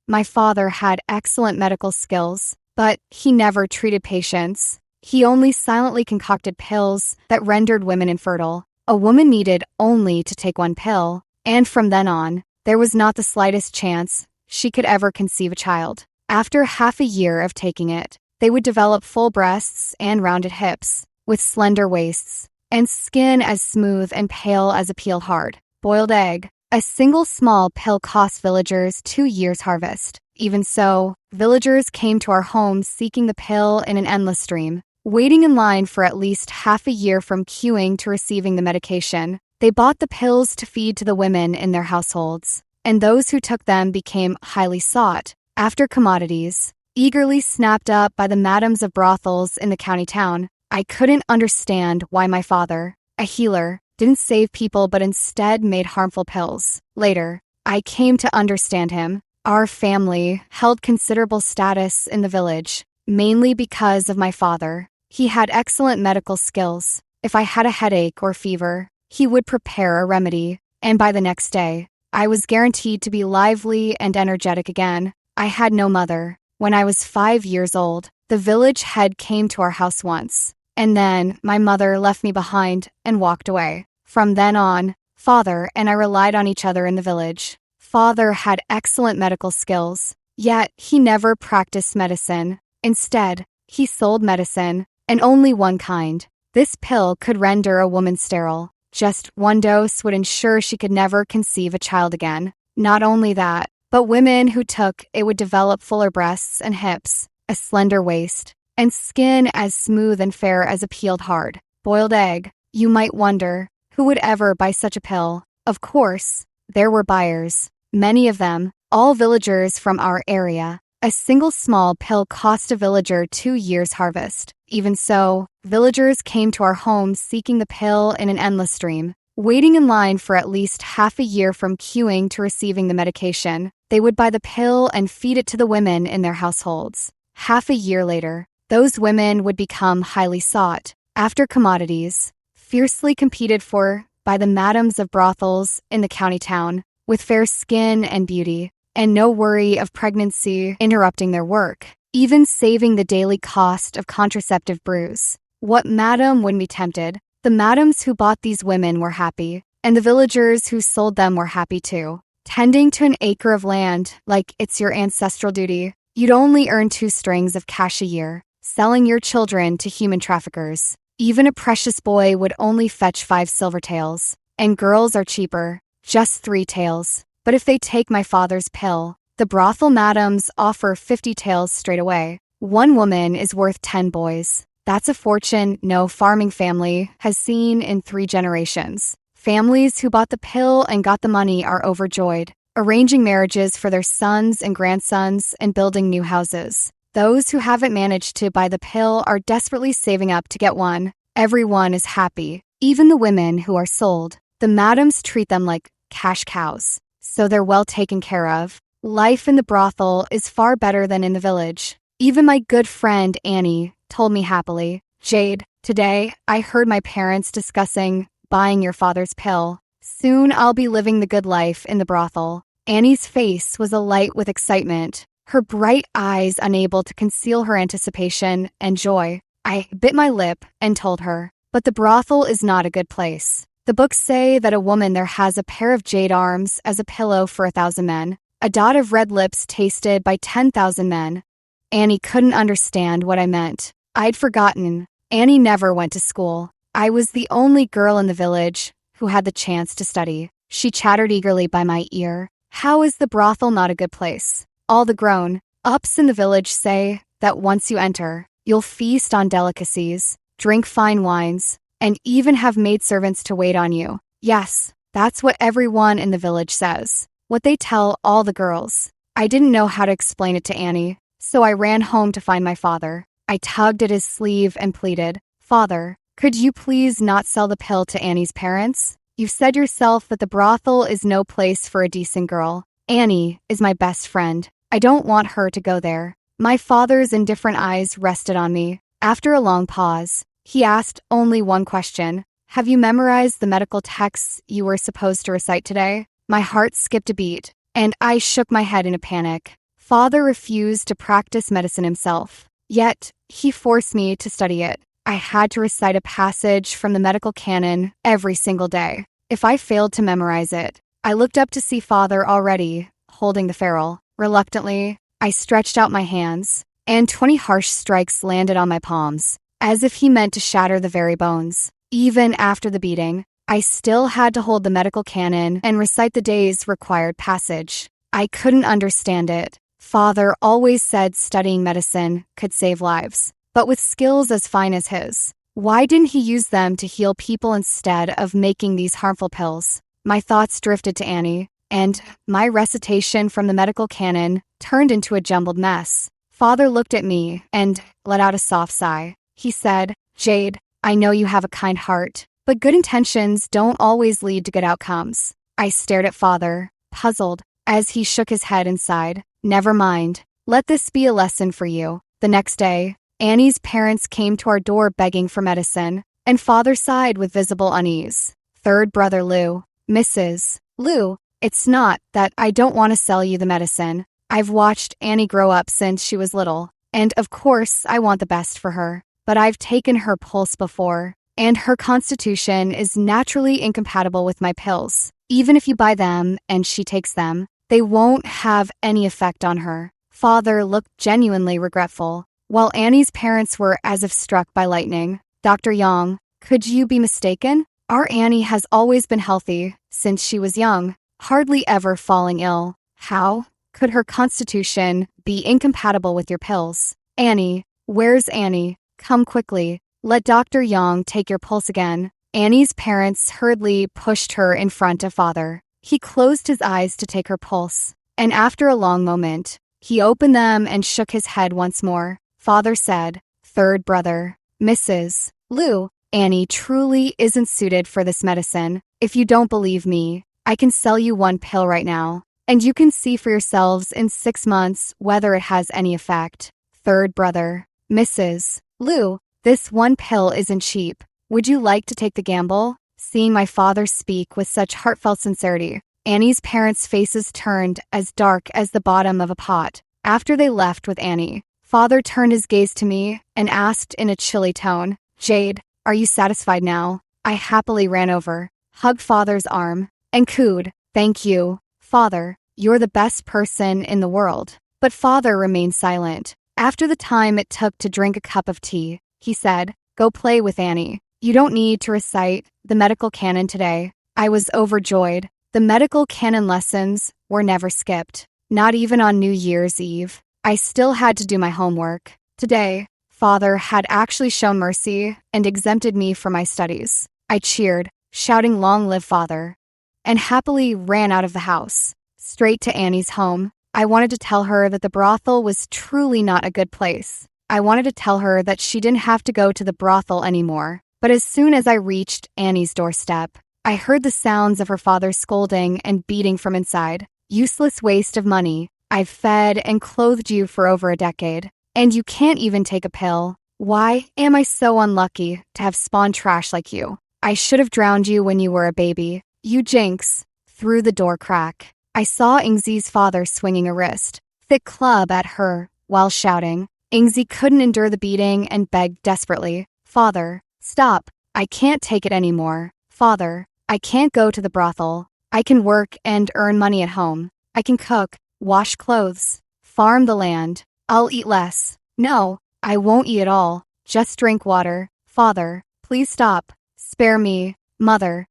My father had excellent medical skills, but he never treated patients. He only silently concocted pills that rendered women infertile. A woman needed only to take one pill, and from then on, there was not the slightest chance she could ever conceive a child. After half a year of taking it, they would develop full breasts and rounded hips, with slender waists, and skin as smooth and pale as a peeled hard boiled egg. A single small pill cost villagers 2 years' harvest. Even so, villagers came to our home seeking the pill in an endless stream, waiting in line for at least half a year from queuing to receiving the medication. They bought the pills to feed to the women in their households, and those who took them became highly sought after commodities, eagerly snapped up by the madams of brothels in the county town. I couldn't understand why my father, a healer, didn't save people but instead made harmful pills. Later, I came to understand him. Our family held considerable status in the village, mainly because of my father. He had excellent medical skills. If I had a headache or fever, he would prepare a remedy, and by the next day, I was guaranteed to be lively and energetic again. I had no mother. When I was 5 years old, the village head came to our house once, and then my mother left me behind and walked away. From then on, father and I relied on each other in the village. Father had excellent medical skills, yet he never practiced medicine. Instead, he sold medicine, and only one kind. This pill could render a woman sterile. Just one dose would ensure she could never conceive a child again. Not only that, but women who took it would develop fuller breasts and hips, a slender waist, and skin as smooth and fair as a peeled hard boiled egg. You might wonder, who would ever buy such a pill? Of course, there were buyers, many of them, all villagers from our area. A single small pill cost a villager 2 years' harvest. Even so, villagers came to our home seeking the pill in an endless stream, waiting in line for at least half a year from queuing to receiving the medication. They would buy the pill and feed it to the women in their households. Half a year later, those women would become highly sought after commodities, fiercely competed for by the madams of brothels in the county town, with fair skin and beauty, and no worry of pregnancy interrupting their work, even saving the daily cost of contraceptive brews. What madam wouldn't be tempted? The madams who bought these women were happy, and the villagers who sold them were happy too. Tending to an acre of land like it's your ancestral duty, you'd only earn 2 strings of cash a year, selling your children to human traffickers. Even a precious boy would only fetch 5 silver taels, and girls are cheaper, just 3 taels. But if they take my father's pill, the brothel madams offer 50 taels straight away. One woman is worth 10 boys. That's a fortune no farming family has seen in 3 generations. Families who bought the pill and got the money are overjoyed, arranging marriages for their sons and grandsons and building new houses. Those who haven't managed to buy the pill are desperately saving up to get one. Everyone is happy, even the women who are sold. The madams treat them like cash cows, so they're well taken care of. Life in the brothel is far better than in the village. Even my good friend Annie told me happily, "Jade, today I heard my parents discussing buying your father's pill. Soon I'll be living the good life in the brothel." Annie's face was alight with excitement, her bright eyes unable to conceal her anticipation and joy. I bit my lip and told her, "But the brothel is not a good place. The books say that a woman there has a pair of jade arms as a pillow for 1,000 men, a dot of red lips tasted by 10,000 men." Annie couldn't understand what I meant. I'd forgotten. Annie never went to school. I was the only girl in the village who had the chance to study. She chattered eagerly by my ear. "How is the brothel not a good place? All the grown-ups in the village say that once you enter, you'll feast on delicacies, drink fine wines, and even have maidservants to wait on you." Yes, that's what everyone in the village says. What they tell all the girls. I didn't know how to explain it to Annie, so I ran home to find my father. I tugged at his sleeve and pleaded, "Father, could you please not sell the pill to Annie's parents? You've said yourself that the brothel is no place for a decent girl. Annie is my best friend. I don't want her to go there." My father's indifferent eyes rested on me. After a long pause, he asked only one question. "Have you memorized the medical texts you were supposed to recite today?" My heart skipped a beat, and I shook my head in a panic. Father refused to practice medicine himself. Yet, he forced me to study it. I had to recite a passage from the medical canon every single day. If I failed to memorize it, I looked up to see Father already holding the ferrule. Reluctantly, I stretched out my hands, and 20 harsh strikes landed on my palms, as if he meant to shatter the very bones. Even after the beating, I still had to hold the medical canon and recite the day's required passage. I couldn't understand it. Father always said studying medicine could save lives, but with skills as fine as his, why didn't he use them to heal people instead of making these harmful pills? My thoughts drifted to Annie, and my recitation from the medical canon turned into a jumbled mess. Father looked at me and let out a soft sigh. He said, "Jade, I know you have a kind heart, but good intentions don't always lead to good outcomes." I stared at Father, puzzled, as he shook his head and sighed. "Never mind. Let this be a lesson for you." The next day, Annie's parents came to our door begging for medicine, and Father sighed with visible unease. "Third brother Lou, Mrs. Lou, it's not that I don't want to sell you the medicine. I've watched Annie grow up since she was little, and of course I want the best for her. But I've taken her pulse before, and her constitution is naturally incompatible with my pills. Even if you buy them and she takes them, they won't have any effect on her." Father looked genuinely regretful, while Annie's parents were as if struck by lightning. "Dr. Yang, could you be mistaken? Our Annie has always been healthy since she was young, hardly ever falling ill. How could her constitution be incompatible with your pills? Annie, where's Annie? Come quickly. Let Dr. Yang take your pulse again." Annie's parents hurriedly pushed her in front of Father. He closed his eyes to take her pulse, and after a long moment, he opened them and shook his head once more. Father said, "Third brother, Mrs. Lou, Annie truly isn't suited for this medicine. If you don't believe me, I can sell you one pill right now, and you can see for yourselves in 6 months whether it has any effect." Third brother, Mrs. Lou, this one pill isn't cheap. Would you like to take the gamble? Seeing my father speak with such heartfelt sincerity, Annie's parents' faces turned as dark as the bottom of a pot. After they left with Annie, Father turned his gaze to me and asked in a chilly tone, "Jade, are you satisfied now?" I happily ran over, hugged Father's arm, and cooed, "Thank you, Father. You're the best person in the world." But Father remained silent. After the time it took to drink a cup of tea, he said, "Go play with Annie. You don't need to recite the medical canon today." I was overjoyed. The medical canon lessons were never skipped, not even on New Year's Eve. I still had to do my homework. Today, Father had actually shown mercy and exempted me from my studies. I cheered, shouting "Long live Father," and happily ran out of the house, straight to Annie's home. I wanted to tell her that the brothel was truly not a good place. I wanted to tell her that she didn't have to go to the brothel anymore. But as soon as I reached Annie's doorstep, I heard the sounds of her father scolding and beating from inside. "Useless waste of money. I've fed and clothed you for over a decade, and you can't even take a pill. Why am I so unlucky to have spawned trash like you? I should have drowned you when you were a baby. You jinx." Through the door crack, I saw Ingzi's father swinging a wrist, thick club at her while shouting. Ingzi couldn't endure the beating and begged desperately, "Father, stop. I can't take it anymore. Father, I can't go to the brothel. I can work and earn money at home. I can cook, wash clothes, farm the land. I'll eat less. No, I won't eat at all. Just drink water. Father, please stop. Spare me. Mother,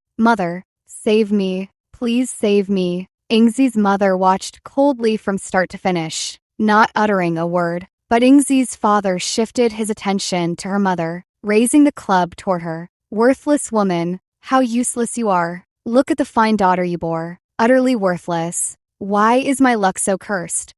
save me. Please save me." Ingzi's mother watched coldly from start to finish, not uttering a word. But Ingzi's father shifted his attention to her mother, raising the club toward her. "Worthless woman, how useless you are. Look at the fine daughter you bore. Utterly worthless. Why is my luck so cursed?"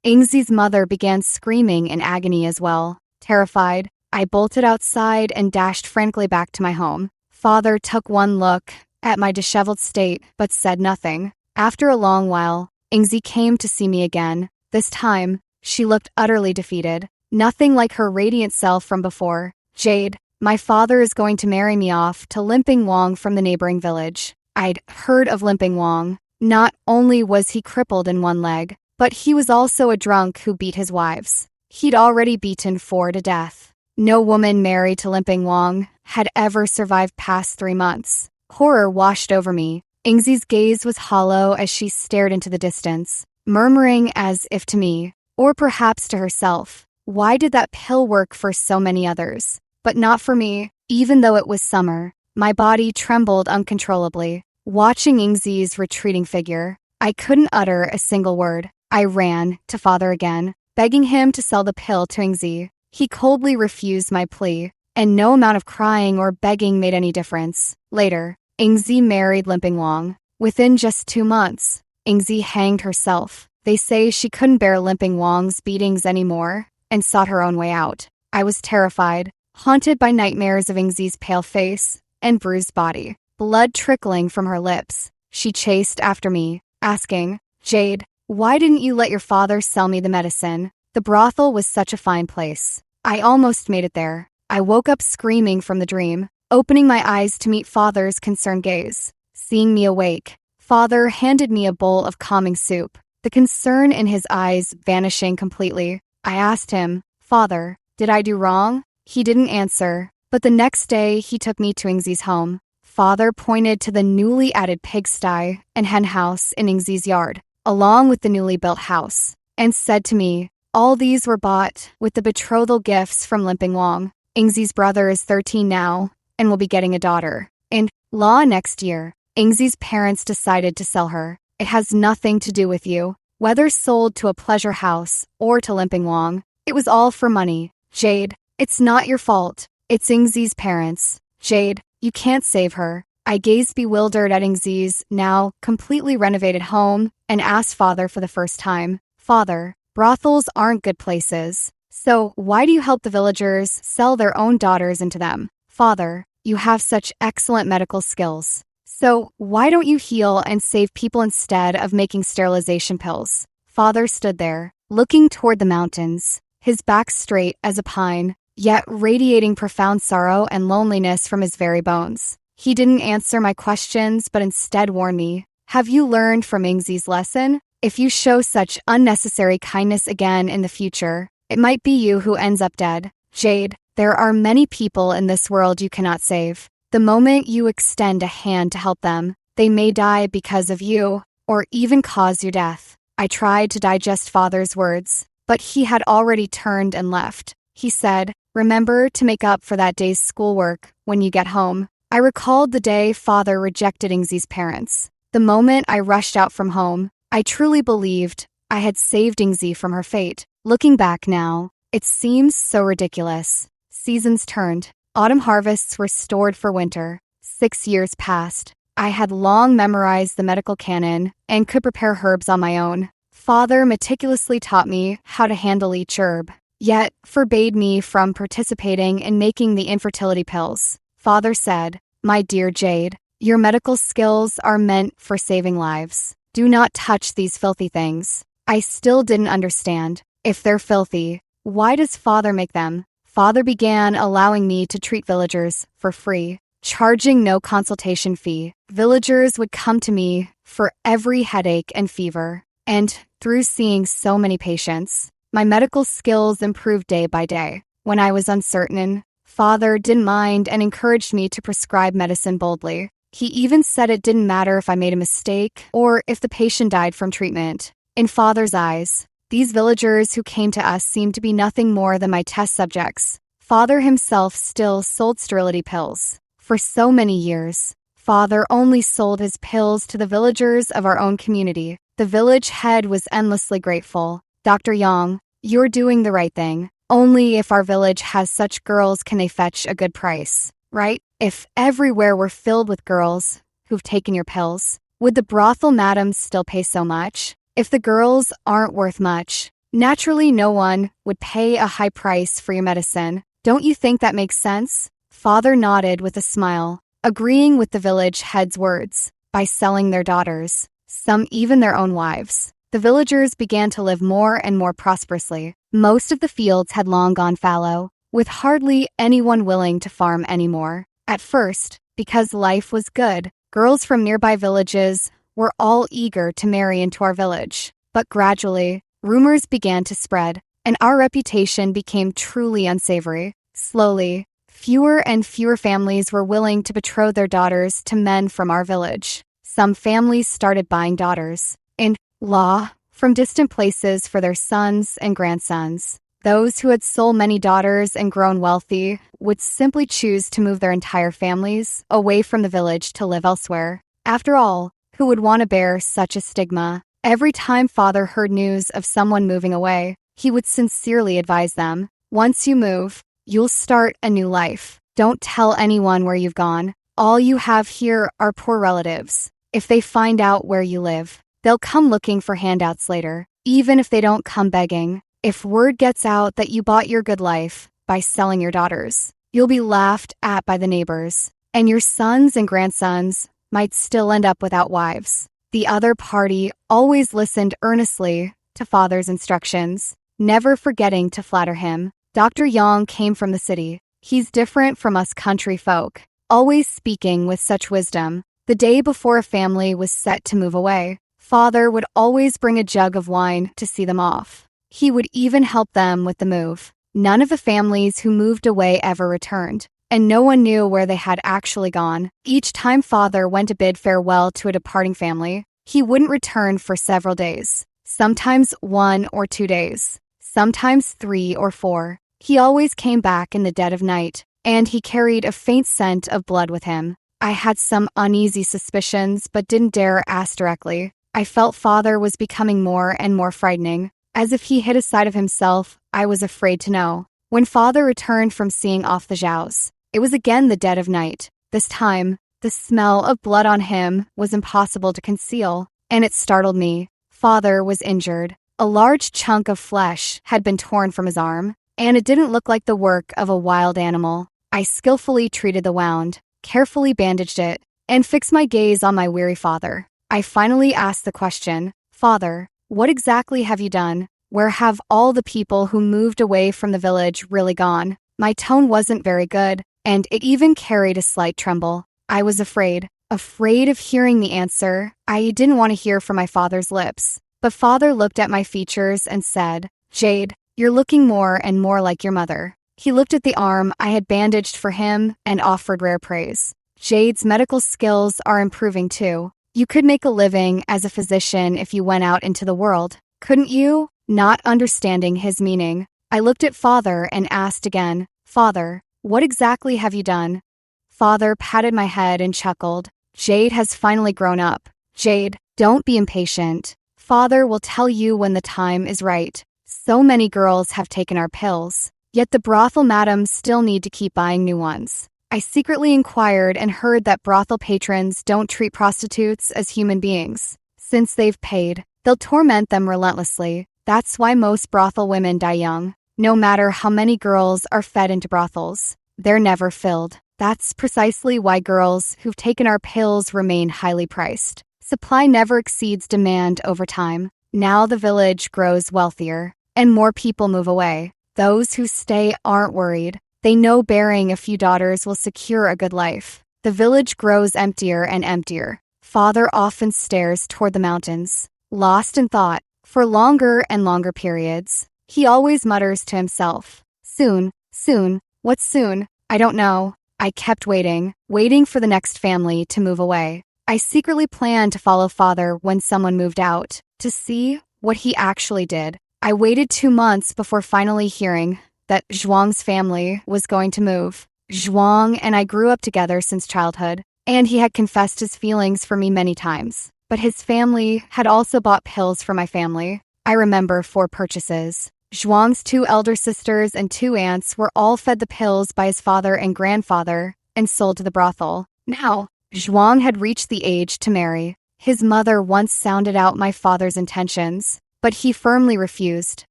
Ingzi's mother began screaming in agony as well. Terrified, I bolted outside and dashed frantically back to my home. Father took one look at my disheveled state, but said nothing. After a long while, Ingzi came to see me again. This time, she looked utterly defeated, nothing like her radiant self from before. "Jade, my father is going to marry me off to Limping Wong from the neighboring village." I'd heard of Limping Wong. Not only was he crippled in one leg, But he was also a drunk who beat his wives. He'd already beaten 4 to death. No woman married to Limping Wang had ever survived past 3 months. Horror washed over me. Ingzi's gaze was hollow as she stared into the distance, murmuring as if to me, or perhaps to herself, why did that pill work for so many others, but not for me? Even though it was summer, my body trembled uncontrollably. Watching Ingzi's retreating figure, I couldn't utter a single word. I ran to father again, begging him to sell the pill to Ingzi. He coldly refused my plea, and no amount of crying or begging made any difference. Later, Ingzi married Limping Wang. Within just 2 months, Ingzi hanged herself. They say she couldn't bear Limping Wang's beatings anymore and sought her own way out. I was terrified, haunted by nightmares of Ingzi's pale face and bruised body, blood trickling from her lips. She chased after me, asking, "Jade, why didn't you let your father sell me the medicine? The brothel was such a fine place." I almost made it there. I woke up screaming from the dream, opening my eyes to meet father's concerned gaze. Seeing me awake, father handed me a bowl of calming soup, the concern in his eyes vanishing completely. I asked him, "Father, did I do wrong?" He didn't answer, but the next day he took me to Ingzi's home. Father pointed to the newly added pigsty and henhouse in Ingzi's yard, along with the newly built house, and said to me, all these were bought with the betrothal gifts from Limping Wang. Ingzi's brother is 13 now and will be getting a daughter. In law next year, Ingzi's parents decided to sell her. It has nothing to do with you. Whether sold to a pleasure house or to Limping Wang, it was all for money. Jade, it's not your fault. It's Ingzi's parents. Jade, you can't save her. I gazed bewildered at Ingzi's now completely renovated home and asked father for the first time, "Father, brothels aren't good places. So why do you help the villagers sell their own daughters into them? Father, you have such excellent medical skills. So why don't you heal and save people instead of making sterilization pills?" Father stood there, looking toward the mountains, his back straight as a pine, yet radiating profound sorrow and loneliness from his very bones. He didn't answer my questions, but instead warned me, "Have you learned from Ingzi's lesson? If you show such unnecessary kindness again in the future, it might be you who ends up dead. Jade, there are many people in this world you cannot save. The moment you extend a hand to help them, they may die because of you, or even cause your death." I tried to digest father's words, but he had already turned and left. He said, "Remember to make up for that day's schoolwork when you get home." I recalled the day father rejected Ingzi's parents. The moment I rushed out from home, I truly believed I had saved Ingzi from her fate. Looking back now, it seems so ridiculous. Seasons turned. Autumn harvests were stored for winter. 6 years passed. I had long memorized the medical canon and could prepare herbs on my own. Father meticulously taught me how to handle each herb, yet forbade me from participating in making the infertility pills. Father said, "My dear Jade, your medical skills are meant for saving lives. Do not touch these filthy things." I still didn't understand. If they're filthy, why does father make them? Father began allowing me to treat villagers for free, charging no consultation fee. Villagers would come to me for every headache and fever. And through seeing so many patients, my medical skills improved day by day. When I was uncertain, father didn't mind and encouraged me to prescribe medicine boldly. He even said it didn't matter if I made a mistake or if the patient died from treatment. In father's eyes, these villagers who came to us seemed to be nothing more than my test subjects. Father himself still sold sterility pills. For so many years, father only sold his pills to the villagers of our own community. The village head was endlessly grateful. "Dr. Yang, you're doing the right thing. Only if our village has such girls can they fetch a good price, right? If everywhere were filled with girls who've taken your pills, would the brothel madams still pay so much? If the girls aren't worth much, naturally no one would pay a high price for your medicine. Don't you think that makes sense?" Father nodded with a smile, agreeing with the village head's words. By selling their daughters, some even their own wives, the villagers began to live more and more prosperously. Most of the fields had long gone fallow, with hardly anyone willing to farm anymore. At first, because life was good, girls from nearby villages were all eager to marry into our village. But gradually, rumors began to spread, and our reputation became truly unsavory. Slowly, fewer and fewer families were willing to betroth their daughters to men from our village. Some families started buying daughters-in-law from distant places for their sons and grandsons. Those who had sold many daughters and grown wealthy would simply choose to move their entire families away from the village to live elsewhere. After all, who would want to bear such a stigma? Every time father heard news of someone moving away, he would sincerely advise them, "Once you move, you'll start a new life. Don't tell anyone where you've gone. All you have here are poor relatives. If they find out where you live, they'll come looking for handouts later, even if they don't come begging. If word gets out that you bought your good life by selling your daughters, you'll be laughed at by the neighbors, and your sons and grandsons might still end up without wives." The other party always listened earnestly to father's instructions, never forgetting to flatter him. Dr. Yang came from the city. He's different from us country folk, always speaking with such wisdom. The day before a family was set to move away, father would always bring a jug of wine to see them off. He would even help them with the move. None of the families who moved away ever returned, and no one knew where they had actually gone. Each time father went to bid farewell to a departing family, he wouldn't return for several days, sometimes 1 or 2 days, sometimes 3 or 4. He always came back in the dead of night, and he carried a faint scent of blood with him. I had some uneasy suspicions but didn't dare ask directly. I felt father was becoming more and more frightening. As if he hid a side of himself I was afraid to know. When father returned from seeing off the Zhaos, it was again the dead of night. This time, the smell of blood on him was impossible to conceal, and it startled me. Father was injured. A large chunk of flesh had been torn from his arm, and it didn't look like the work of a wild animal. I skillfully treated the wound, carefully bandaged it, and fixed my gaze on my weary father. I finally asked the question, "Father, what exactly have you done? Where have all the people who moved away from the village really gone?" My tone wasn't very good, and it even carried a slight tremble. I was afraid of hearing the answer I didn't want to hear from my father's lips. But father looked at my features and said, "Jade, you're looking more and more like your mother." He looked at the arm I had bandaged for him and offered rare praise. "Jade's medical skills are improving too. You could make a living as a physician if you went out into the world, couldn't you?" Not understanding his meaning, I looked at father and asked again, "Father, what exactly have you done?" Father patted my head and chuckled. "Jade has finally grown up. Jade, don't be impatient. Father will tell you when the time is right. So many girls have taken our pills, yet the brothel madams still need to keep buying new ones." I secretly inquired and heard that brothel patrons don't treat prostitutes as human beings. Since they've paid, they'll torment them relentlessly. That's why most brothel women die young. No matter how many girls are fed into brothels, they're never filled. That's precisely why girls who've taken our pills remain highly priced. Supply never exceeds demand over time. Now the village grows wealthier, and more people move away. Those who stay aren't worried. They know bearing a few daughters will secure a good life. The village grows emptier and emptier. Father often stares toward the mountains, lost in thought. For longer and longer periods, he always mutters to himself, "Soon, soon, what's soon? I don't know." I kept waiting for the next family to move away. I secretly planned to follow father when someone moved out, to see what he actually did. I waited 2 months before finally hearing that Zhuang's family was going to move. Zhuang and I grew up together since childhood, and he had confessed his feelings for me many times. But his family had also bought pills for my family. I remember 4 purchases. Zhuang's 2 elder sisters and 2 aunts were all fed the pills by his father and grandfather and sold to the brothel. Now, Zhuang had reached the age to marry. His mother once sounded out my father's intentions, but he firmly refused,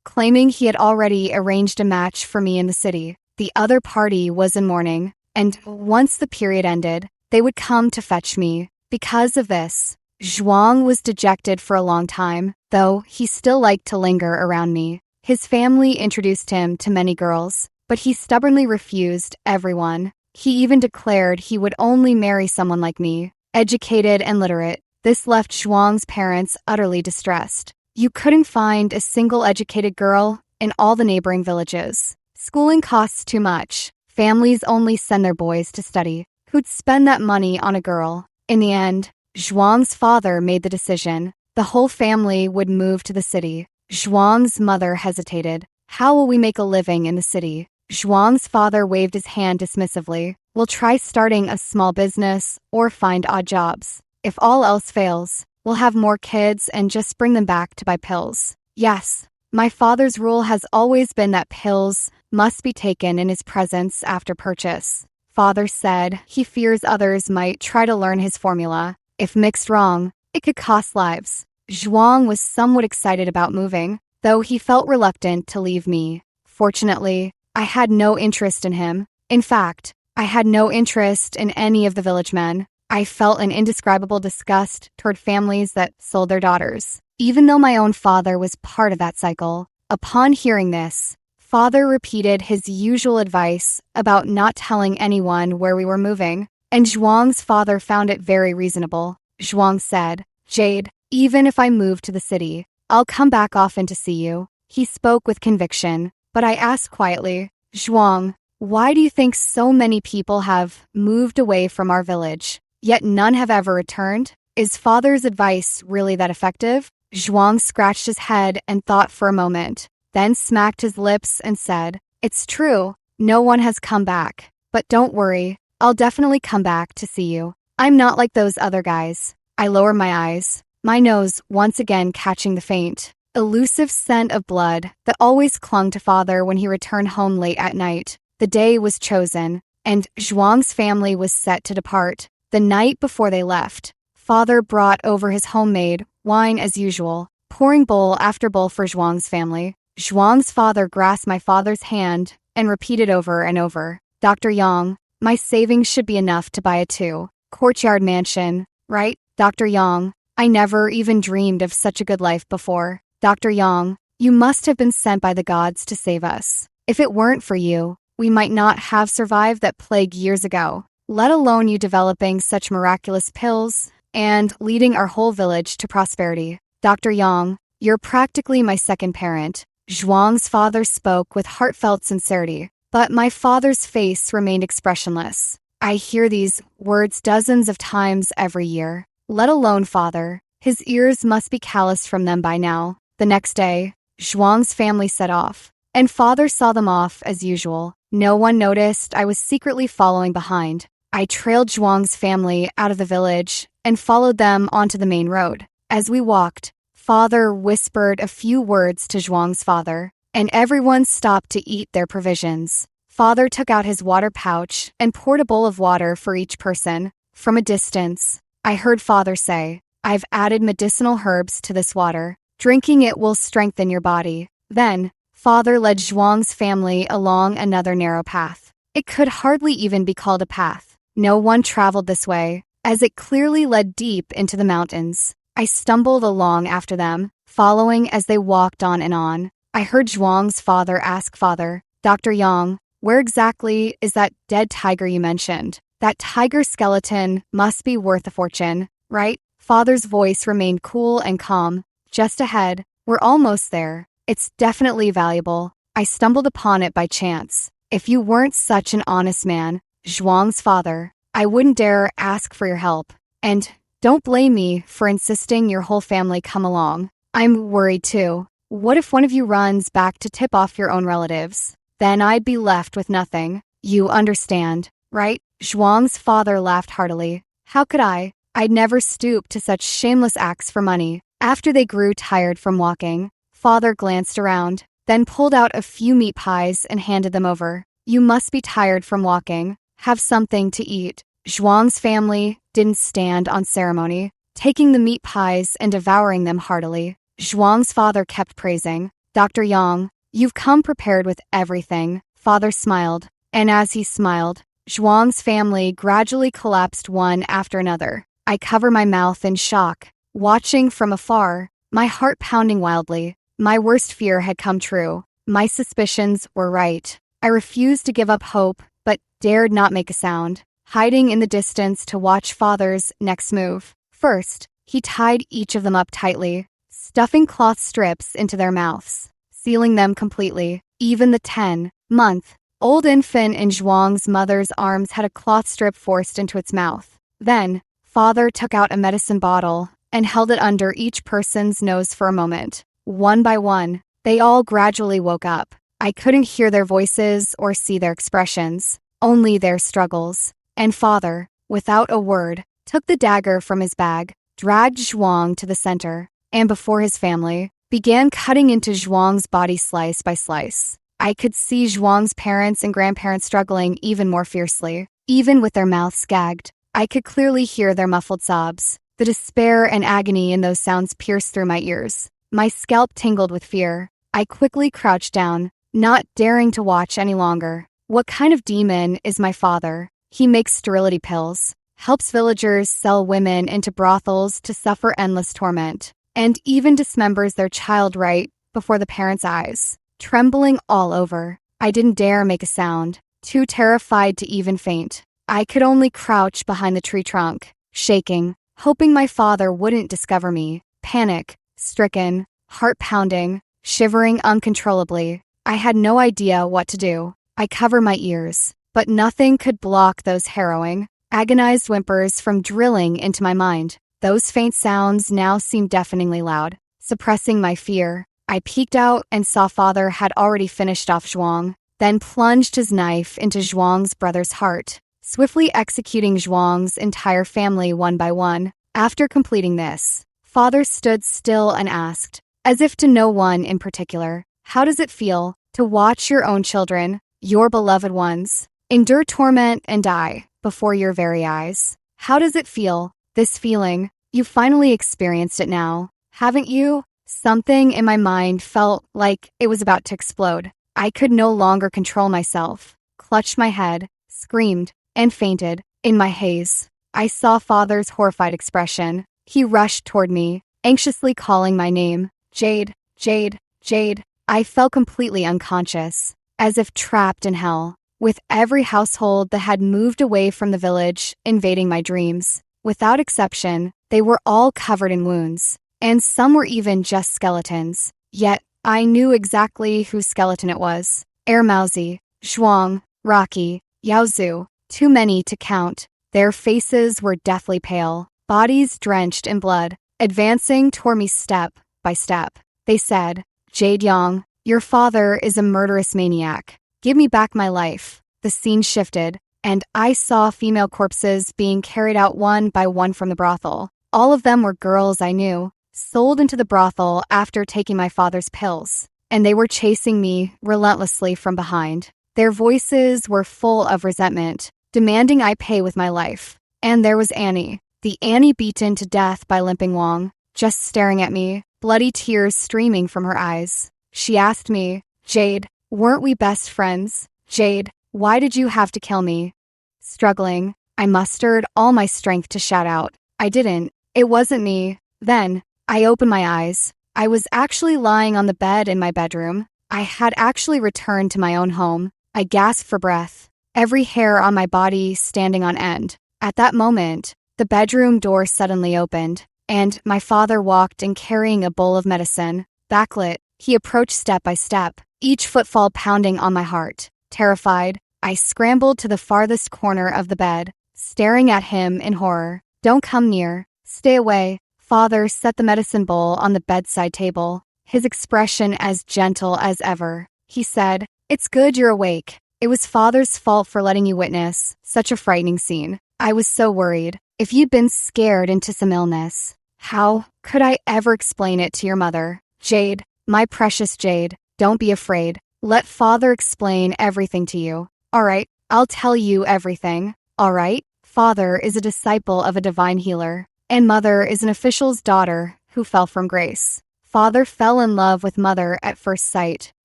claiming he had already arranged a match for me in the city. The other party was in mourning, and once the period ended, they would come to fetch me. Because of this, Zhuang was dejected for a long time, though he still liked to linger around me. His family introduced him to many girls, but he stubbornly refused everyone. He even declared he would only marry someone like me, educated and literate. This left Zhuang's parents utterly distressed. You couldn't find a single educated girl in all the neighboring villages. Schooling costs too much. Families only send their boys to study. Who'd spend that money on a girl? In the end, Zhuang's father made the decision. The whole family would move to the city. Zhuang's mother hesitated. How will we make a living in the city? Zhuang's father waved his hand dismissively. We'll try starting a small business or find odd jobs. If all else fails, we'll have more kids and just bring them back to buy pills. Yes, my father's rule has always been that pills must be taken in his presence after purchase. Father said he fears others might try to learn his formula. If mixed wrong, it could cost lives. Zhuang was somewhat excited about moving, though he felt reluctant to leave me. Fortunately, I had no interest in him. In fact, I had no interest in any of the village men. I felt an indescribable disgust toward families that sold their daughters, even though my own father was part of that cycle. Upon hearing this, Father repeated his usual advice about not telling anyone where we were moving, and Zhuang's father found it very reasonable. Zhuang said, "Jade, even if I move to the city, I'll come back often to see you." He spoke with conviction, but I asked quietly, "Zhuang, why do you think so many people have moved away from our village, yet none have ever returned? Is Father's advice really that effective?" Zhuang scratched his head and thought for a moment, then smacked his lips and said, "It's true, no one has come back. But don't worry, I'll definitely come back to see you. I'm not like those other guys." I lowered my eyes, my nose once again catching the faint, elusive scent of blood that always clung to Father when he returned home late at night. The day was chosen, and Zhuang's family was set to depart. The night before they left, Father brought over his homemade wine as usual, pouring bowl after bowl for Zhuang's family. Zhuang's father grasped my father's hand and repeated over and over, "Dr. Yang, my savings should be enough to buy a two-courtyard mansion, right? Dr. Yang, I never even dreamed of such a good life before. Dr. Yang, you must have been sent by the gods to save us. If it weren't for you, we might not have survived that plague years ago, let alone you developing such miraculous pills and leading our whole village to prosperity. Dr. Yang, you're practically my second parent." Zhuang's father spoke with heartfelt sincerity, but my father's face remained expressionless. I hear these words dozens of times every year, let alone Father. His ears must be calloused from them by now. The next day, Zhuang's family set off, and Father saw them off as usual. No one noticed I was secretly following behind. I trailed Zhuang's family out of the village and followed them onto the main road. As we walked, Father whispered a few words to Zhuang's father, and everyone stopped to eat their provisions. Father took out his water pouch and poured a bowl of water for each person. From a distance, I heard Father say, "I've added medicinal herbs to this water. Drinking it will strengthen your body." Then, Father led Zhuang's family along another narrow path. It could hardly even be called a path. No one traveled this way, as it clearly led deep into the mountains. I stumbled along after them, following as they walked on and on. I heard Zhuang's father ask Father, "Dr. Yang, where exactly is that dead tiger you mentioned? That tiger skeleton must be worth a fortune, right?" Father's voice remained cool and calm. "Just ahead, we're almost there. It's definitely valuable. I stumbled upon it by chance. If you weren't such an honest man, Zhuang's father, I wouldn't dare ask for your help. And don't blame me for insisting your whole family come along. I'm worried too. What if one of you runs back to tip off your own relatives? Then I'd be left with nothing. You understand, right?" Zhuang's father laughed heartily. "How could I? I'd never stoop to such shameless acts for money." After they grew tired from walking, Father glanced around, then pulled out a few meat pies and handed them over. "You must be tired from walking. Have something to eat." Zhuang's family didn't stand on ceremony, taking the meat pies and devouring them heartily. Zhuang's father kept praising, "Dr. Yang, you've come prepared with everything." Father smiled, and as he smiled, Zhuang's family gradually collapsed one after another. I covered my mouth in shock, watching from afar, my heart pounding wildly. My worst fear had come true. My suspicions were right. I refused to give up hope, but dared not make a sound, hiding in the distance to watch Father's next move. First, he tied each of them up tightly. stuffing cloth strips into their mouths, sealing them completely. Even the 10-month-old infant in Zhuang's mother's arms had a cloth strip forced into its mouth. Then, father took out a medicine bottle and held it under each person's nose for a moment. One by one, they all gradually woke up. I couldn't hear their voices or see their expressions, only their struggles. And father, without a word, took the dagger from his bag, dragged Zhuang to the center, and before his family, began cutting into Zhuang's body slice by slice. I could see Zhuang's parents and grandparents struggling even more fiercely, even with their mouths gagged. I could clearly hear their muffled sobs. The despair and agony in those sounds pierced through my ears. My scalp tingled with fear. I quickly crouched down, not daring to watch any longer. What kind of demon is my father? He makes sterility pills, helps villagers sell women into brothels to suffer endless torment, and even dismembers their child right before the parents' eyes. Trembling all over, I didn't dare make a sound, too terrified to even faint. I could only crouch behind the tree trunk, shaking, hoping my father wouldn't discover me. Panic-stricken, heart pounding, shivering uncontrollably. I had no idea what to do. I covered my ears, but nothing could block those harrowing, agonized whimpers from drilling into my mind. Those faint sounds now seemed deafeningly loud, suppressing my fear. I peeked out and saw father had already finished off Zhuang, then plunged his knife into Zhuang's brother's heart, swiftly executing Zhuang's entire family one by one. After completing this, father stood still and asked, as if to no one in particular, "How does it feel to watch your own children, your beloved ones, endure torment and die before your very eyes? How does it feel, this feeling? You finally experienced it now, haven't you?" Something in my mind felt like it was about to explode. I could no longer control myself, clutched my head, screamed, and fainted. In my haze, I saw father's horrified expression. He rushed toward me, anxiously calling my name. "Jade, Jade, Jade." I fell completely unconscious, as if trapped in hell, with every household that had moved away from the village invading my dreams. Without exception, they were all covered in wounds, and some were even just skeletons. Yet, I knew exactly whose skeleton it was. Ermauzi, Zhuang, Rocky, Yaozu, too many to count. Their faces were deathly pale, bodies drenched in blood, advancing toward me step by step. They said, "Jade Yang, your father is a murderous maniac. Give me back my life." The scene shifted, and I saw female corpses being carried out one by one from the brothel. All of them were girls I knew, sold into the brothel after taking my father's pills, and they were chasing me relentlessly from behind. Their voices were full of resentment, demanding I pay with my life. And there was Annie, the Annie beaten to death by Limping Wang, just staring at me, bloody tears streaming from her eyes. She asked me, "Jade, weren't we best friends? Jade, why did you have to kill me?" Struggling, I mustered all my strength to shout out, "I didn't. It wasn't me." Then, I opened my eyes. I was actually lying on the bed in my bedroom. I had actually returned to my own home. I gasped for breath, every hair on my body standing on end. At that moment, the bedroom door suddenly opened, and my father walked in carrying a bowl of medicine. Backlit, he approached step by step, each footfall pounding on my heart. Terrified, I scrambled to the farthest corner of the bed, staring at him in horror. "Don't come near. Stay away." Father set the medicine bowl on the bedside table, his expression as gentle as ever. He said, "It's good you're awake. It was father's fault for letting you witness such a frightening scene. I was so worried. If you'd been scared into some illness, how could I ever explain it to your mother? Jade, my precious Jade, don't be afraid. Let father explain everything to you. All right, I'll tell you everything. All right? Father is a disciple of a divine healer, and mother is an official's daughter who fell from grace. Father fell in love with mother at first sight,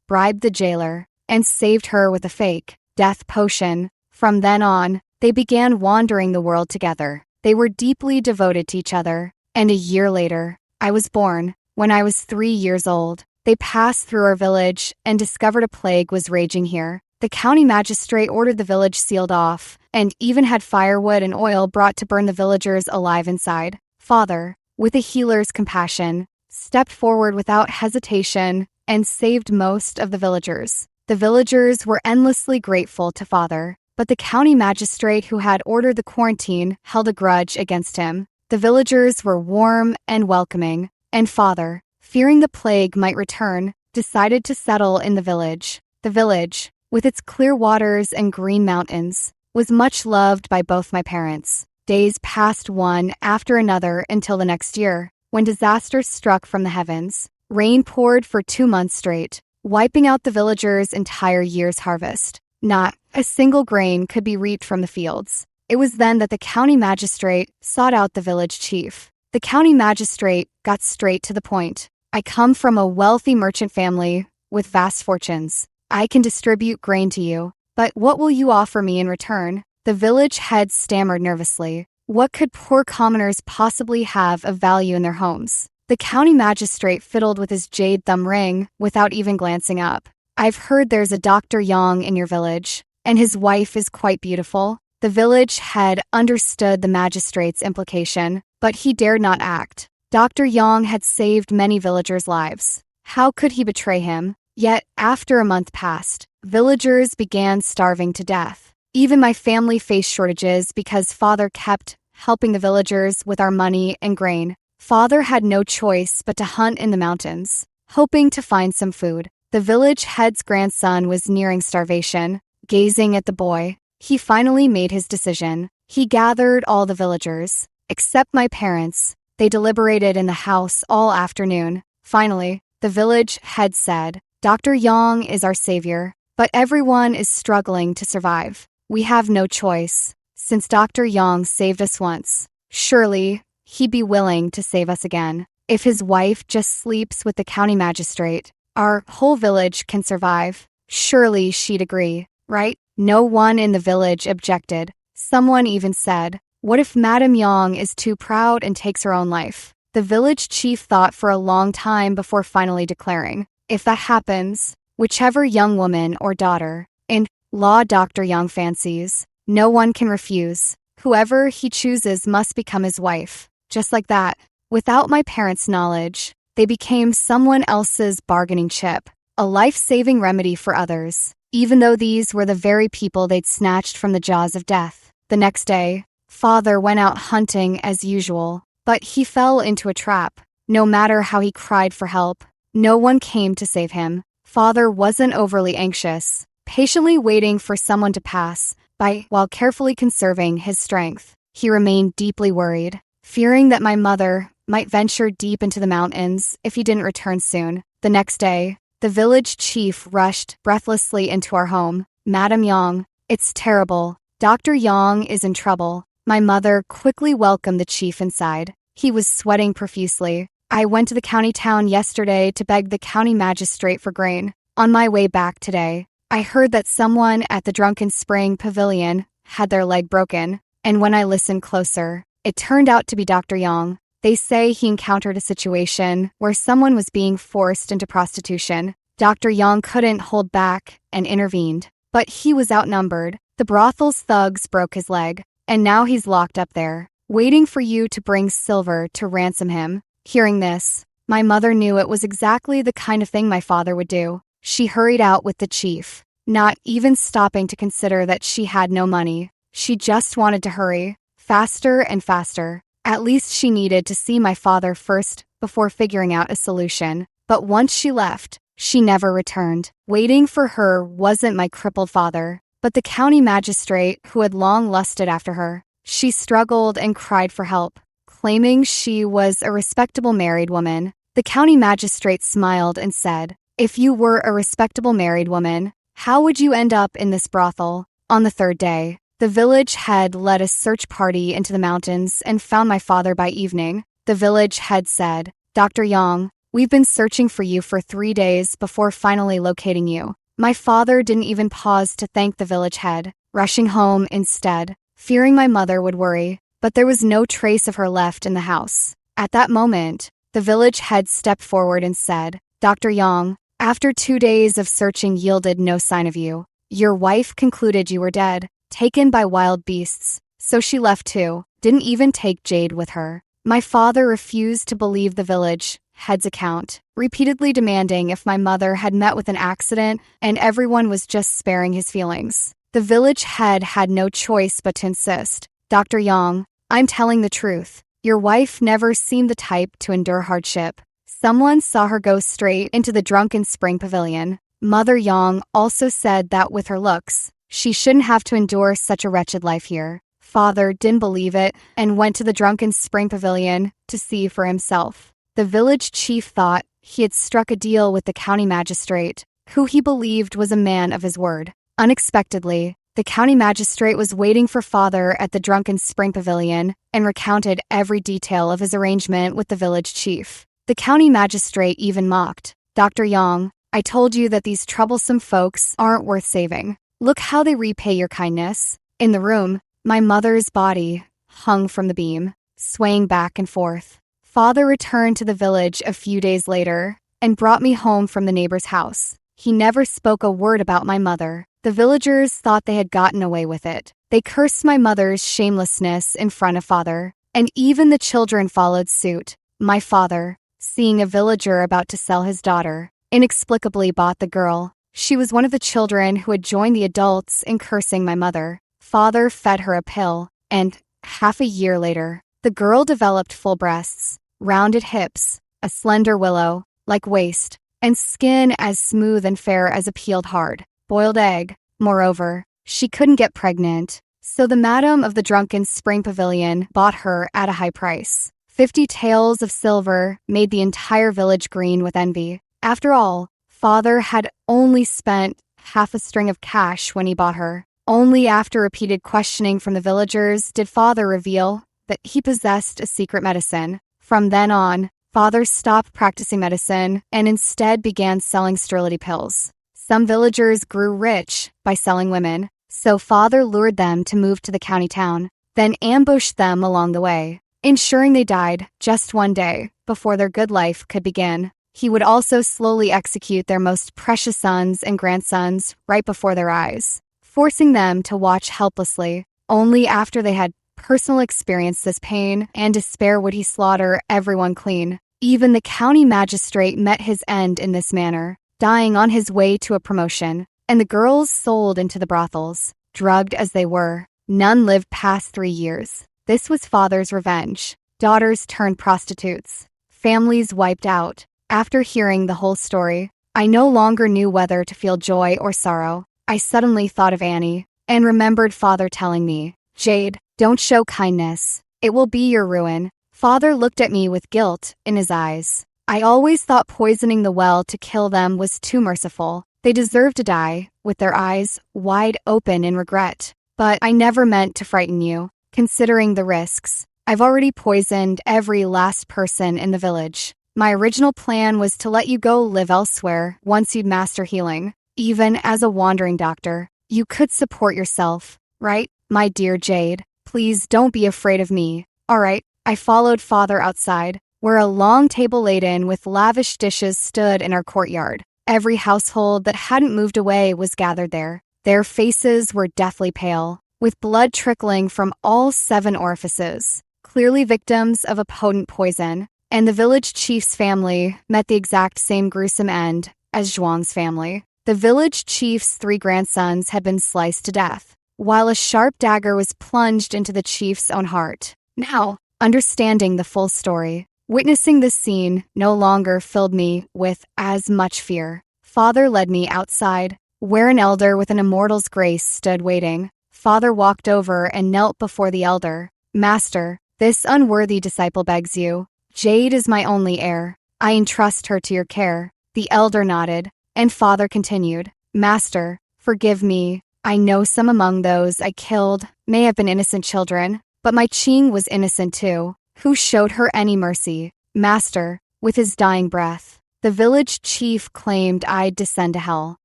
bribed the jailer, and saved her with a fake death potion. From then on, they began wandering the world together. They were deeply devoted to each other. And a year later, I was born. When I was 3 years old, they passed through our village and discovered a plague was raging here. The county magistrate ordered the village sealed off, and even had firewood and oil brought to burn the villagers alive inside. Father, with a healer's compassion, stepped forward without hesitation and saved most of the villagers. The villagers were endlessly grateful to Father, but the county magistrate who had ordered the quarantine held a grudge against him. The villagers were warm and welcoming, and Father, fearing the plague might return, decided to settle in the village. The village, with its clear waters and green mountains, was much loved by both my parents. Days passed one after another until the next year, when disaster struck from the heavens. Rain poured for 2 months straight, wiping out the villagers' entire year's harvest. Not a single grain could be reaped from the fields. It was then that the county magistrate sought out the village chief. The county magistrate got straight to the point. I come from a wealthy merchant family with vast fortunes. I can distribute grain to you, but what will you offer me in return? The village head stammered nervously. What could poor commoners possibly have of value in their homes? The county magistrate fiddled with his jade thumb ring without even glancing up. I've heard there's a Dr. Yang in your village, and his wife is quite beautiful. The village head understood the magistrate's implication, but he dared not act. Dr. Yang had saved many villagers' lives. How could he betray him? Yet, after a month passed, villagers began starving to death. Even my family faced shortages because Father kept helping the villagers with our money and grain. Father had no choice but to hunt in the mountains, hoping to find some food. The village head's grandson was nearing starvation. Gazing at the boy, he finally made his decision. He gathered all the villagers, except my parents. They deliberated in the house all afternoon. Finally, the village head said, Dr. Yang is our savior, but everyone is struggling to survive. We have no choice. Since Dr. Yang saved us once, surely he'd be willing to save us again. If his wife just sleeps with the county magistrate, our whole village can survive. Surely she'd agree, right? No one in the village objected. Someone even said, what if Madame Yang is too proud and takes her own life? The village chief thought for a long time before finally declaring, if that happens, whichever young woman or daughter-in-law Dr. Yang fancies, no one can refuse. Whoever he chooses must become his wife. Just like that, without my parents' knowledge, they became someone else's bargaining chip, a life-saving remedy for others, even though these were the very people they'd snatched from the jaws of death. The next day, Father went out hunting as usual, but he fell into a trap. No matter how he cried for help, no one came to save him. Father wasn't overly anxious, patiently waiting for someone to pass by while carefully conserving his strength. He remained deeply worried, fearing that my mother might venture deep into the mountains if he didn't return soon. The next day, the village chief rushed breathlessly into our home. Madame Yang, it's terrible. Dr. Yang is in trouble. My mother quickly welcomed the chief inside. He was sweating profusely. I went to the county town yesterday to beg the county magistrate for grain. On my way back today, I heard that someone at the Drunken Spring Pavilion had their leg broken, and when I listened closer, it turned out to be Dr. Yang. They say he encountered a situation where someone was being forced into prostitution. Dr. Yang couldn't hold back and intervened, but he was outnumbered. The brothel's thugs broke his leg, and now he's locked up there, waiting for you to bring silver to ransom him. Hearing this, my mother knew it was exactly the kind of thing my father would do. She hurried out with the chief, not even stopping to consider that she had no money. She just wanted to hurry, faster and faster. At least she needed to see my father first before figuring out a solution. But once she left, she never returned. Waiting for her wasn't my crippled father, but the county magistrate who had long lusted after her. She struggled and cried for help, claiming she was a respectable married woman. The county magistrate smiled and said, if you were a respectable married woman, how would you end up in this brothel? On the third day, the village head led a search party into the mountains and found my father by evening. The village head said, Dr. Yang, we've been searching for you for 3 days before finally locating you. My father didn't even pause to thank the village head, rushing home instead, fearing my mother would worry, but there was no trace of her left in the house. At that moment, the village head stepped forward and said, Dr. Yang, after 2 days of searching yielded no sign of you. Your wife concluded you were dead, taken by wild beasts, so she left too, didn't even take Jade with her. My father refused to believe the village head's account, repeatedly demanding if my mother had met with an accident and everyone was just sparing his feelings. The village head had no choice but to insist. Dr. Yang, I'm telling the truth. Your wife never seemed the type to endure hardship. Someone saw her go straight into the drunken spring pavilion. Mother Yang also said that with her looks, she shouldn't have to endure such a wretched life here. Father didn't believe it and went to the drunken spring pavilion to see for himself. The village chief thought he had struck a deal with the county magistrate, who he believed was a man of his word. Unexpectedly, the county magistrate was waiting for Father at the drunken spring pavilion and recounted every detail of his arrangement with the village chief. The county magistrate even mocked. Dr. Yang, I told you that these troublesome folks aren't worth saving. Look how they repay your kindness. In the room, my mother's body hung from the beam, swaying back and forth. Father returned to the village a few days later and brought me home from the neighbor's house. He never spoke a word about my mother. The villagers thought they had gotten away with it. They cursed my mother's shamelessness in front of Father, and even the children followed suit. My father, seeing a villager about to sell his daughter, inexplicably bought the girl. She was one of the children who had joined the adults in cursing my mother. Father fed her a pill, and half a year later, the girl developed full breasts, rounded hips, a slender willow-like waist, and skin as smooth and fair as a peeled hard boiled egg. Moreover, she couldn't get pregnant, so the madam of the drunken spring pavilion bought her at a high price. 50 taels of silver made the entire village green with envy. After all, Father had only spent half a string of cash when he bought her. Only after repeated questioning from the villagers did Father reveal that he possessed a secret medicine. From then on, Father stopped practicing medicine and instead began selling sterility pills. Some villagers grew rich by selling women, so Father lured them to move to the county town, then ambushed them along the way, ensuring they died just one day before their good life could begin. He would also slowly execute their most precious sons and grandsons right before their eyes, forcing them to watch helplessly. Only after they had personally experienced this pain and despair would he slaughter everyone clean. Even the county magistrate met his end in this manner, dying on his way to a promotion, and the girls sold into the brothels. Drugged as they were, none lived past 3 years. This was Father's revenge. Daughters turned prostitutes. Families wiped out. After hearing the whole story, I no longer knew whether to feel joy or sorrow. I suddenly thought of Annie, and remembered Father telling me, Jade, don't show kindness. It will be your ruin. Father looked at me with guilt in his eyes. I always thought poisoning the well to kill them was too merciful. They deserved to die, with their eyes wide open in regret. But I never meant to frighten you, considering the risks. I've already poisoned every last person in the village. My original plan was to let you go live elsewhere once you'd master healing. Even as a wandering doctor, you could support yourself, right? My dear Jade, please don't be afraid of me. All right, I followed Father outside, where a long table laden with lavish dishes stood in our courtyard. Every household that hadn't moved away was gathered there. Their faces were deathly pale, with blood trickling from all 7 orifices, clearly victims of a potent poison. And the village chief's family met the exact same gruesome end as Zhuang's family. The village chief's 3 grandsons had been sliced to death, while a sharp dagger was plunged into the chief's own heart. Now, understanding the full story, witnessing this scene no longer filled me with as much fear. Father led me outside, where an elder with an immortal's grace stood waiting. Father walked over and knelt before the elder. Master, this unworthy disciple begs you. Jade is my only heir. I entrust her to your care. The elder nodded, and Father continued. Master, forgive me. I know some among those I killed may have been innocent children, but my Qing was innocent too. Who showed her any mercy? Master, with his dying breath, the village chief claimed I'd descend to hell.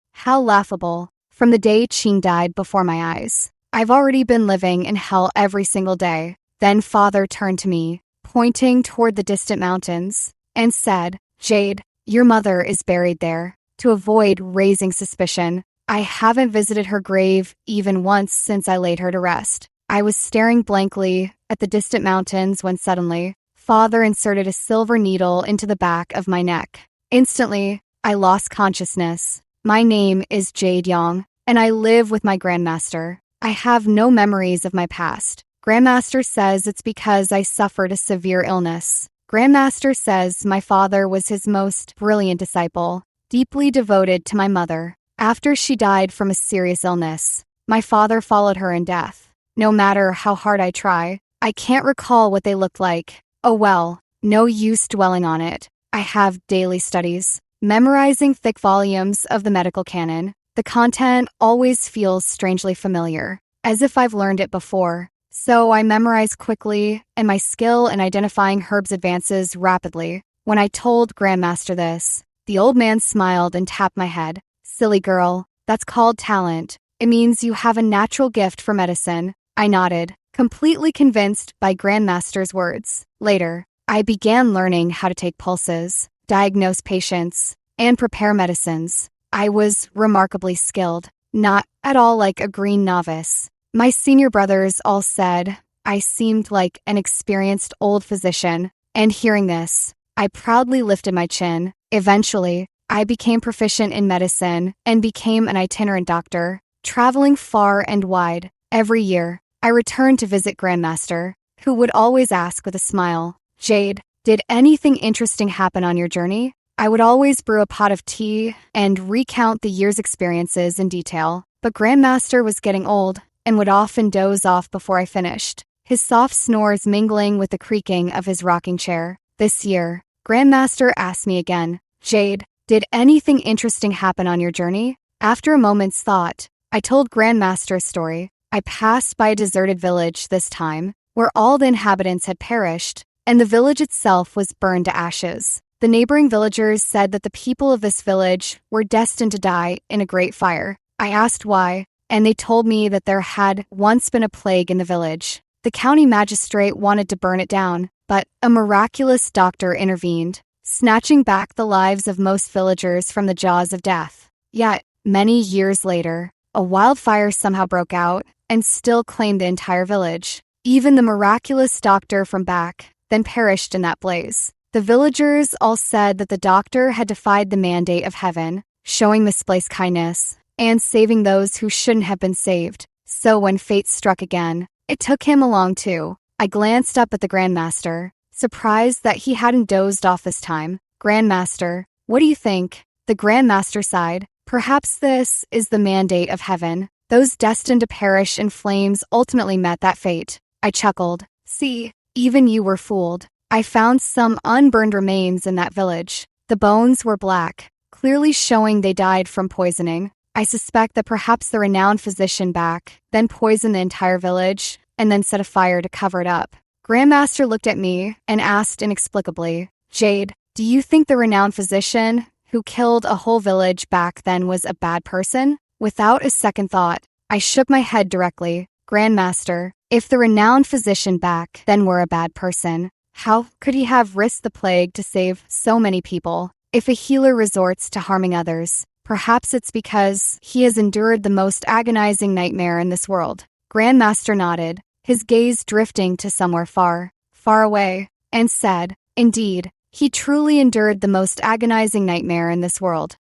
How laughable. From the day Qing died before my eyes, I've already been living in hell every single day. Then Father turned to me, pointing toward the distant mountains, and said, Jade, your mother is buried there. To avoid raising suspicion, I haven't visited her grave even once since I laid her to rest. I was staring blankly at the distant mountains when suddenly, father inserted a silver needle into the back of my neck. Instantly, I lost consciousness. My name is Jade Young, and I live with my Grandmaster. I have no memories of my past. Grandmaster says it's because I suffered a severe illness. Grandmaster says my father was his most brilliant disciple, deeply devoted to my mother. After she died from a serious illness, my father followed her in death. No matter how hard I try, I can't recall what they looked like. Oh well, no use dwelling on it. I have daily studies, memorizing thick volumes of the medical canon. The content always feels strangely familiar, as if I've learned it before. So I memorize quickly, and my skill in identifying herbs advances rapidly. When I told Grandmaster this, the old man smiled and tapped my head. Silly girl, that's called talent. It means you have a natural gift for medicine. I nodded, completely convinced by Grandmaster's words. Later, I began learning how to take pulses, diagnose patients, and prepare medicines. I was remarkably skilled, not at all like a green novice. My senior brothers all said I seemed like an experienced old physician, and hearing this, I proudly lifted my chin. Eventually, I became proficient in medicine and became an itinerant doctor, traveling far and wide. Every year, I returned to visit Grandmaster, who would always ask with a smile, "Jade, did anything interesting happen on your journey?" I would always brew a pot of tea and recount the year's experiences in detail, but Grandmaster was getting old and would often doze off before I finished, his soft snores mingling with the creaking of his rocking chair. This year, Grandmaster asked me again, "Jade, did anything interesting happen on your journey?" After a moment's thought, I told Grandmaster a story. I passed by a deserted village this time, where all the inhabitants had perished, and the village itself was burned to ashes. The neighboring villagers said that the people of this village were destined to die in a great fire. I asked why, and they told me that there had once been a plague in the village. The county magistrate wanted to burn it down, but a miraculous doctor intervened, snatching back the lives of most villagers from the jaws of death. Yet, many years later, a wildfire somehow broke out and still claimed the entire village. Even the miraculous doctor from back then perished in that blaze. The villagers all said that the doctor had defied the mandate of heaven, showing misplaced kindness and saving those who shouldn't have been saved. So when fate struck again, it took him along too. I glanced up at the Grandmaster, surprised that he hadn't dozed off this time. "Grandmaster, what do you think?" The Grandmaster sighed. "Perhaps this is the mandate of heaven. Those destined to perish in flames ultimately met that fate." I chuckled. "See, even you were fooled. I found some unburned remains in that village. The bones were black, clearly showing they died from poisoning. I suspect that perhaps the renowned physician back then poisoned the entire village and then set a fire to cover it up." Grandmaster looked at me and asked inexplicably, "Jade, do you think the renowned physician who killed a whole village back then was a bad person?" Without a second thought, I shook my head directly. "Grandmaster, if the renowned physician back then were a bad person, how could he have risked the plague to save so many people? If a healer resorts to harming others, perhaps it's because he has endured the most agonizing nightmare in this world." Grandmaster nodded, his gaze drifting to somewhere far, far away, and said, "Indeed, he truly endured the most agonizing nightmare in this world.